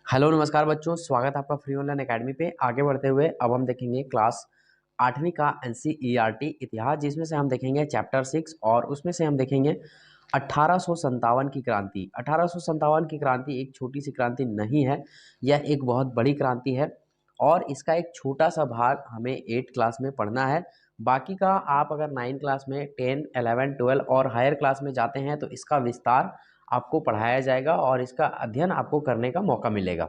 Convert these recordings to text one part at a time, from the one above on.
Hello नमस्कार बच्चों, स्वागत है आपका फ्री ऑनलाइन एकेडमी पे। आगे बढ़ते हुए अब हम देखेंगे क्लास 8वीं का एनसीईआरटी इतिहास, जिसमें से हम देखेंगे चैप्टर 6 और उसमें से हम देखेंगे 1857 की क्रांति। 1857 की क्रांति एक छोटी सी क्रांति नहीं है, यह एक बहुत बड़ी क्रांति है और इसका एक छोटा सा भाग हमें 8 क्लास में पढ़ना है। बाकी का आप अगर 9 क्लास में 10, 11, 12 और हायर क्लास में जाते हैं तो इसका विस्तार आपको पढ़ाया जाएगा और इसका अध्ययन आपको करने का मौका मिलेगा।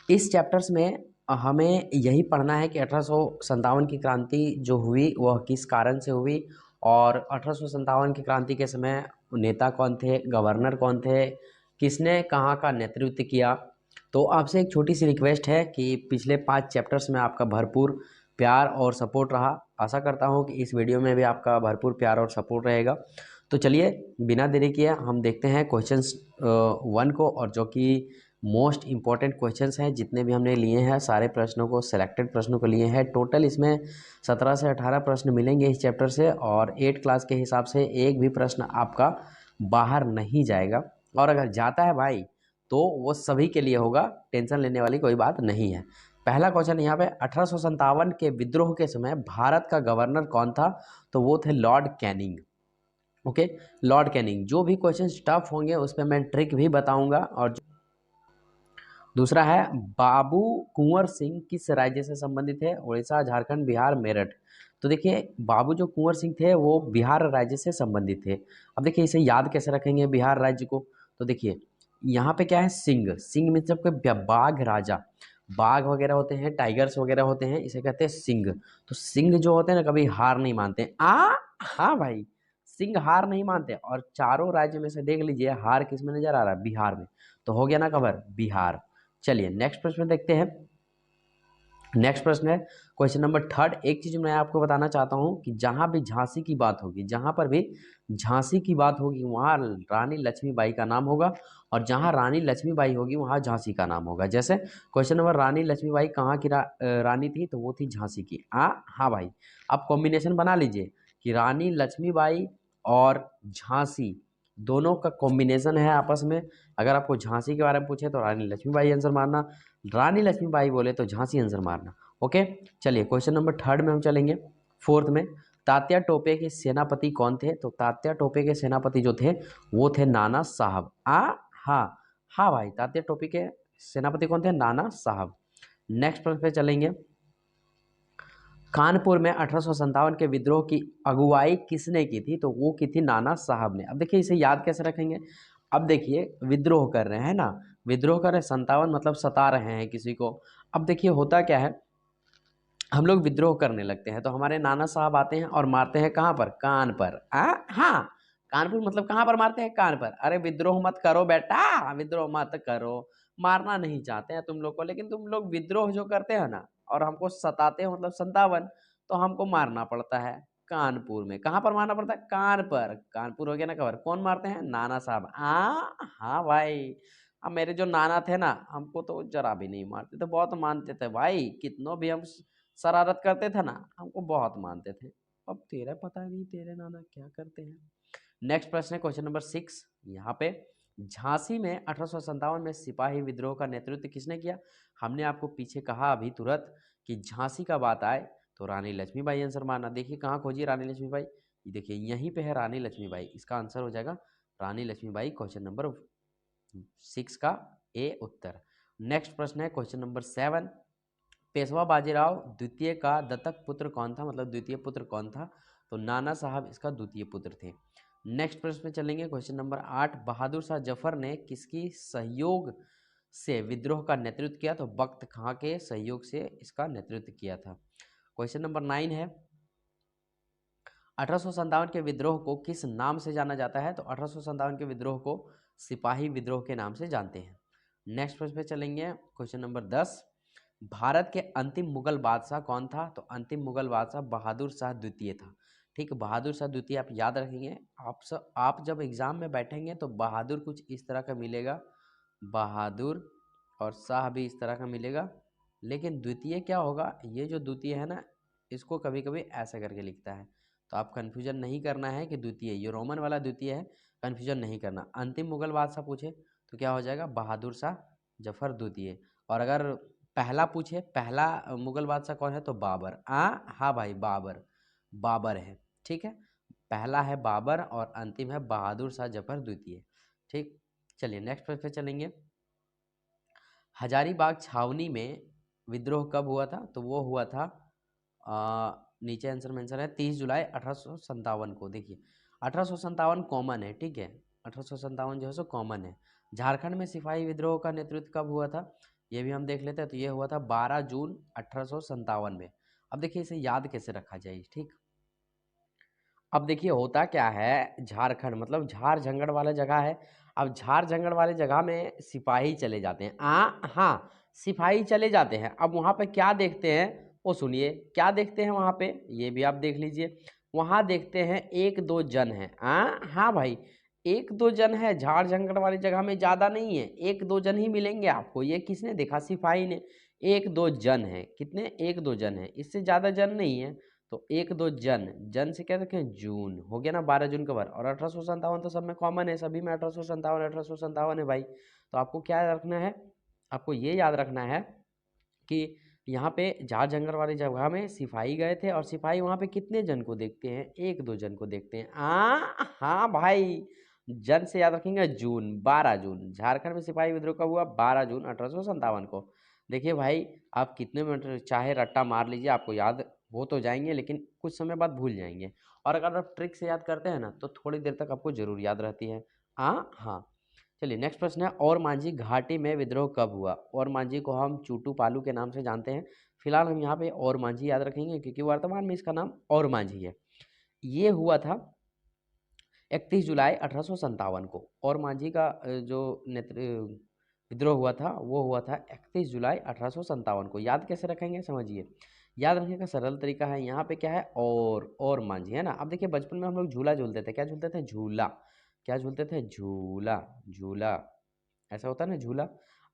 इस चैप्टर्स में हमें यही पढ़ना है कि 1857 की क्रांति जो हुई वह किस कारण से हुई और 1857 की क्रांति के समय नेता कौन थे, गवर्नर कौन थे, किसने कहाँ का नेतृत्व किया। तो आपसे एक छोटी सी रिक्वेस्ट है कि पिछले 5 चैप्टर्स में आपका भरपूर प्यार और सपोर्ट रहा। आशा करता हूँ कि इस वीडियो में भी आपका भरपूर प्यार और सपोर्ट रहेगा। तो चलिए बिना देरी किए हम देखते हैं क्वेश्चंस 1 को, और जो कि मोस्ट इम्पॉर्टेंट क्वेश्चंस हैं। जितने भी हमने लिए हैं सारे प्रश्नों को, सेलेक्टेड प्रश्नों को लिए हैं। टोटल इसमें 17 से 18 प्रश्न मिलेंगे इस चैप्टर से और 8 क्लास के हिसाब से एक भी प्रश्न आपका बाहर नहीं जाएगा, और अगर जाता है भाई तो वो सभी के लिए होगा, टेंशन लेने वाली कोई बात नहीं है। पहला क्वेश्चन यहाँ पे, 1857 के विद्रोह के समय भारत का गवर्नर कौन था? तो वो थे Lord Canning. Okay, Lord Canning. जो भी क्वेश्चन टफ होंगे उस पर मैं ट्रिक भी बताऊंगा। और दूसरा है, बाबू कुंवर सिंह किस राज्य से संबंधित है? उड़ीसा, झारखंड, बिहार, मेरठ। तो देखिए बाबू जो कुंवर सिंह थे वो बिहार राज्य से संबंधित थे। अब देखिए इसे याद कैसे रखेंगे बिहार राज्य को? तो देखिए यहाँ पे क्या है, सिंह। सिंह मतलब के बाघ राजा, बाघ वगैरह होते हैं, टाइगर्स वगैरह होते हैं, इसे कहते हैं सिंह। तो सिंह जो होते हैं ना कभी हार नहीं मानते। हाँ भाई, सिंह हार नहीं मानते। और चारों राज्य में से देख लीजिए हार किस में नजर आ रहा है? बिहार में। तो हो गया ना कवर, बिहार। चलिए नेक्स्ट प्रश्न देखते हैं। नेक्स्ट प्रश्न है क्वेश्चन नंबर 3। एक चीज मैं आपको बताना चाहता हूं कि जहां भी झांसी की बात होगी, जहां पर भी झांसी की बात होगी वहां रानी लक्ष्मीबाई का नाम होगा, और जहां रानी लक्ष्मीबाई होगी वहां झांसी का नाम होगा। जैसे क्वेश्चन नंबर, रानी लक्ष्मीबाई कहाँ की रानी थी? तो वो थी झांसी की। हाँ भाई, आप कॉम्बिनेशन बना लीजिए कि रानी लक्ष्मीबाई और झांसी दोनों का कॉम्बिनेशन है आपस में। अगर आपको झांसी के बारे में पूछे तो रानी लक्ष्मीबाई आंसर मारना, रानी लक्ष्मीबाई बोले तो झांसी आंसर मारना। ओके, चलिए क्वेश्चन नंबर 3 में हम चलेंगे। 4th में, तात्या टोपे के सेनापति कौन थे? तो तात्या टोपे के सेनापति जो थे वो थे नाना साहब। हाँ, हाँ भाई, तात्या टोपे के सेनापति कौन थे? नाना साहब। नेक्स्ट प्रश्न पे चलेंगे। कानपुर में 1857 के विद्रोह की अगुवाई किसने की थी? तो वो की थी नाना साहब ने। अब देखिए इसे याद कैसे रखेंगे? अब देखिए विद्रोह कर रहे हैं ना, विद्रोह कर रहे, 57 मतलब सता रहे हैं किसी को। अब देखिए होता क्या है, हम लोग विद्रोह करने लगते हैं तो हमारे नाना साहब आते हैं और मारते हैं कहाँ पर? कान पर। हाँ, कानपुर मतलब कहाँ पर मारते हैं? कान पर। अरे विद्रोह मत करो बेटा, विद्रोह मत करो। मारना नहीं चाहते हैं तुम लोग को, लेकिन तुम लोग विद्रोह जो करते हैं ना और हमको सताते हो मतलब 57, तो हमको मारना पड़ता है कानपुर में। कहाँ पर मारना पड़ता है? कान पर। कानपुर हो गया ना कवर। कौन मारते हैं? नाना साहब। हाँ भाई, अब मेरे जो नाना थे ना हमको तो जरा भी नहीं मारते थे, बहुत मानते थे भाई। कितनों भी हम शरारत करते थे ना हमको बहुत मानते थे। अब तेरा पता नहीं तेरे नाना क्या करते हैं। नेक्स्ट प्रश्न है क्वेश्चन नंबर 6। यहाँ पे, झांसी में 1857 में सिपाही विद्रोह का नेतृत्व किसने किया? हमने आपको पीछे कहा अभी तुरंत कि झांसी का बात आए तो रानी लक्ष्मीबाई आंसर मारना। देखिए कहाँ खोजिए रानी लक्ष्मीबाई, देखिए यहीं पे है रानी लक्ष्मीबाई। इसका आंसर हो जाएगा रानी लक्ष्मीबाई, क्वेश्चन नंबर 6 का ए उत्तर। नेक्स्ट प्रश्न है क्वेश्चन नंबर 7। पेशवा बाजीराव द्वितीय का दत्तक पुत्र कौन था? मतलब द्वितीय पुत्र कौन था? तो नाना साहब इसका द्वितीय पुत्र थे। नेक्स्ट प्रश्न में चलेंगे क्वेश्चन नंबर 8। बहादुर शाह जफर ने किसकी सहयोग से विद्रोह का नेतृत्व किया? तो बख्त खां के सहयोग से इसका नेतृत्व किया था। क्वेश्चन नंबर 9 है, 1857 के विद्रोह को किस नाम से जाना जाता है? तो 1857 के विद्रोह को सिपाही विद्रोह के नाम से जानते हैं। नेक्स्ट प्रश्न पे चलेंगे क्वेश्चन नंबर 10। भारत के अंतिम मुगल बादशाह कौन था? तो अंतिम मुगल बादशाह बहादुर शाह द्वितीय था। ठीक, बहादुर शाह द्वितीय आप याद रखेंगे। आप जब एग्जाम में बैठेंगे तो बहादुर कुछ इस तरह का मिलेगा, बहादुर, और शाह भी इस तरह का मिलेगा। लेकिन द्वितीय क्या होगा? ये जो द्वितीय है ना इसको कभी कभी ऐसा करके लिखता है, तो आप कन्फ्यूजन नहीं करना है कि द्वितीय ये रोमन वाला द्वितीय है, कन्फ्यूजन नहीं करना। अंतिम मुगल बादशाह पूछे तो क्या हो जाएगा? बहादुर शाह जफर द्वितीय। और अगर पहला पूछे, पहला मुगल बादशाह कौन है, तो बाबर। हाँ भाई, बाबर, बाबर है। ठीक है, पहला है बाबर और अंतिम है बहादुर शाह जफर द्वितीय। ठीक, चलिए नेक्स्ट प्रश्न पे चलेंगे। हजारीबाग छावनी में विद्रोह कब हुआ था, तो वो हुआ था नीचे आंसर मेंशन है 30 जुलाई 1857 को। देखिए 1857 कॉमन है, ठीक है, 1857 जो है सो कॉमन है। झारखंड में सिपाही विद्रोह का नेतृत्व कब हुआ था, ये भी हम देख लेते हैं। तो ये हुआ था 12 जून 1857 में। अब देखिए इसे याद कैसे रखा जाए। ठीक, अब देखिए होता क्या है, झारखंड मतलब झार जंगल वाला जगह है। अब झार जंगल वाले जगह में सिपाही चले जाते हैं। हाँ, सिपाही चले जाते हैं। अब वहाँ पे क्या देखते हैं, वो सुनिए, क्या देखते हैं वहाँ पे, ये भी आप देख लीजिए। वहाँ देखते हैं एक दो जन है। हाँ भाई, एक दो जन है। झाड़ जंगल वाली जगह में ज़्यादा नहीं है, एक दो जन ही मिलेंगे आपको। ये किसने देखा, सिपाही ने। एक दो जन है, कितने, एक दो जन है, इससे ज़्यादा जन नहीं है। तो एक दो जन, जन से क्या देखें, जून हो गया ना, 12 जून का बार। और 1857 तो सब में कॉमन है, सभी में 1857 है भाई। तो आपको क्या रखना है, आपको ये याद रखना है कि यहाँ पे जहाँ जंगल वाली जगह में सिपाही गए थे, और सिपाही वहाँ पे कितने जन को देखते हैं, एक दो जन को देखते हैं। हाँ भाई, जन से याद रखेंगे जून, 12 जून। झारखंड में सिपाही विद्रोह कब हुआ, 12 जून 1857 को। देखिए भाई, आप कितने मिनट चाहे रट्टा मार लीजिए, आपको याद हो तो जाएंगे, लेकिन कुछ समय बाद भूल जाएंगे। और अगर आप ट्रिक से याद करते हैं ना, तो थोड़ी देर तक आपको जरूर याद रहती है। हाँ, चलिए नेक्स्ट प्रश्न है, और मांझी घाटी में विद्रोह कब हुआ। और मांझी को हम चूटू पालू के नाम से जानते हैं। फिलहाल हम यहाँ पे और मांझी याद रखेंगे, क्योंकि वर्तमान में इसका नाम और मांझी है। ये हुआ था 31 जुलाई 1857 को। और मांझी का जो विद्रोह हुआ था, वो हुआ था 31 जुलाई 1857 को। याद कैसे रखेंगे, समझिए। याद रखने का सरल तरीका है, यहाँ पे क्या है, और मांझी है ना। अब देखिए बचपन में हम लोग झूला झूलते थे, क्या झूलते थे, झूला। क्या झूलते थे, झूला, झूला, ऐसा होता है ना, झूला।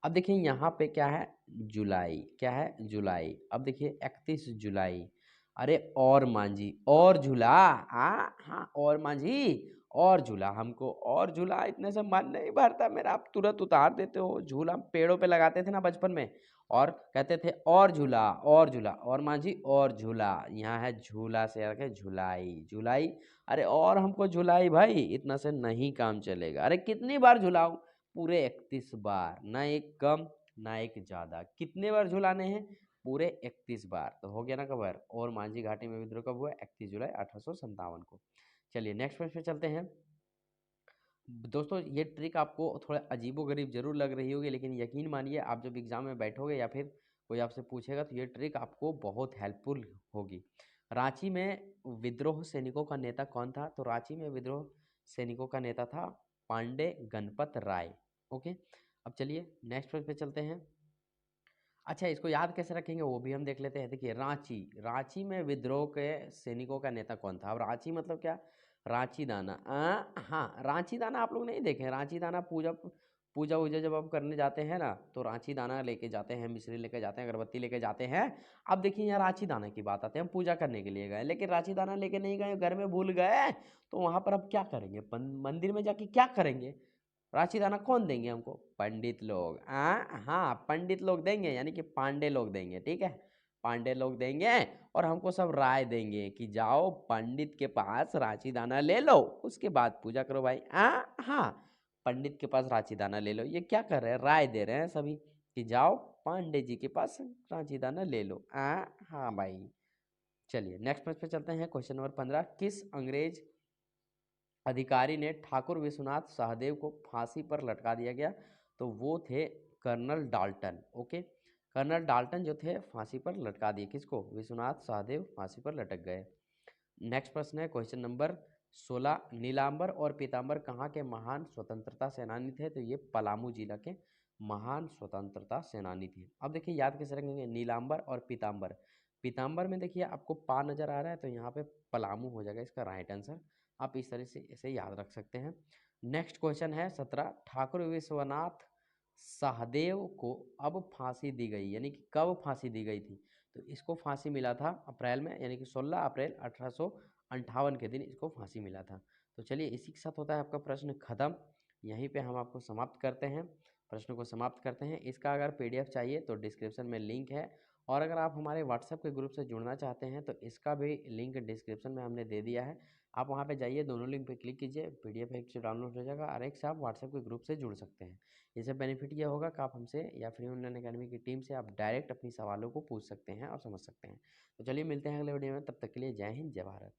अब देखिए यहाँ पे क्या है, जुलाई, क्या है, जुलाई। अब देखिए 31 जुलाई, अरे और मांझी, और झूला। हाँ, और मांझी, और झूला। हमको और झूला, इतने से मन नहीं भरता मेरा, आप तुरंत उतार देते हो। झूला पेड़ों पे लगाते थे ना बचपन में, और कहते थे और झूला, और झूला, और मांझी, और झूला। यहाँ है झूला से रखे झुलाई, झुलाई। अरे और हमको झुलाई भाई, इतना से नहीं काम चलेगा। अरे कितनी बार झुलाऊं, पूरे 31 बार, ना एक कम ना एक ज्यादा। कितने बार झुलाने हैं, पूरे 31 बार। तो हो गया ना कवर। और मांझी घाटी में विद्रोह कब हुआ, 31 जुलाई 1857 को। चलिए नेक्स्ट प्रश्न पे चलते हैं। दोस्तों ये ट्रिक आपको थोड़ा अजीबोगरीब जरूर लग रही होगी, लेकिन यकीन मानिए आप जब एग्जाम में बैठोगे या फिर कोई आपसे पूछेगा, तो ये ट्रिक आपको बहुत हेल्पफुल होगी। रांची में विद्रोह सैनिकों का नेता कौन था, तो रांची में विद्रोह सैनिकों का नेता था पांडे गणपत राय। ओके, अब चलिए नेक्स्ट प्रश्न पे चलते हैं। अच्छा, इसको याद कैसे रखेंगे वो भी हम देख लेते हैं। देखिए रांची, रांची में विद्रोह के सैनिकों का नेता कौन था। अब रांची मतलब क्या, रांची दाना। हाँ, रांची दाना आप लोग नहीं देखे, रांची दाना पूजा पूजा वूजा जब आप करने जाते हैं ना, तो रांची दाना लेके जाते हैं, मिश्री लेके जाते हैं, अगरबत्ती लेके जाते हैं। अब देखिए यहाँ रांची दाना की बात आती है, हम पूजा करने के लिए गए, लेकिन रांची दाना लेके नहीं गए, घर में भूल गए, तो वहां पर अब क्या करेंगे, मंदिर में जाके क्या करेंगे, राशि दाना कौन देंगे हमको, पंडित लोग। हाँ, पंडित लोग देंगे, यानी कि पांडे लोग देंगे। ठीक है, पांडे लोग देंगे, और हमको सब राय देंगे कि जाओ पंडित के पास राशि दाना ले लो, उसके बाद पूजा करो भाई। हाँ, पंडित के पास राशि दाना ले लो, ये क्या कर रहे हैं, राय दे रहे हैं सभी कि जाओ पांडे जी के पास राशि दाना ले लो। हाँ भाई। चलिए नेक्स्ट प्रश्न पे चलते हैं। क्वेश्चन नंबर 15, किस अंग्रेज अधिकारी ने ठाकुर विश्वनाथ सहदेव को फांसी पर लटका दिया गया, तो वो थे colonel Dalton. Okay, colonel Dalton जो थे फांसी पर लटका दिए, किसको, विश्वनाथ सहदेव फांसी पर लटक गए। नेक्स्ट प्रश्न है क्वेश्चन नंबर 16, नीलांबर और पीतांबर कहाँ के महान स्वतंत्रता सेनानी थे, तो ये पलामू जिला के महान स्वतंत्रता सेनानी थे। अब देखिए याद कैसे रखेंगे, नीलांबर और पीतांबर। पीतांबर में देखिए आपको पा नजर आ रहा है, तो यहाँ पे पलामू हो जाएगा इसका राइट आंसर। आप इस तरह से इसे याद रख सकते हैं। नेक्स्ट क्वेश्चन है 17, ठाकुर विश्वनाथ सहदेव को अब फांसी दी गई, यानी कि कब फांसी दी गई थी, तो इसको फांसी मिला था अप्रैल में, यानी कि 16 अप्रैल 1858 के दिन इसको फांसी मिला था। तो चलिए इसी के साथ होता है आपका प्रश्न खत्म, यहीं पे हम आपको समाप्त करते हैं। प्रश्न को समाप्त करते हैं। इसका अगर PDF चाहिए तो डिस्क्रिप्शन में लिंक है, और अगर आप हमारे व्हाट्सएप के ग्रुप से जुड़ना चाहते हैं तो इसका भी लिंक डिस्क्रिप्शन में हमने दे दिया है। आप वहां पे जाइए, दोनों लिंक पे क्लिक कीजिए, PDF एक से डाउनलोड हो जाएगा और एक से आप व्हाट्सएप के ग्रुप से जुड़ सकते हैं। इससे बेनिफिट ये होगा कि आप हमसे या फ्री ऑनलाइन अकेडमी की टीम से आप डायरेक्ट अपनी सवालों को पूछ सकते हैं और समझ सकते हैं। तो चलिए मिलते हैं अगले वीडियो में, तब तक के लिए जय हिंद, जय भारत।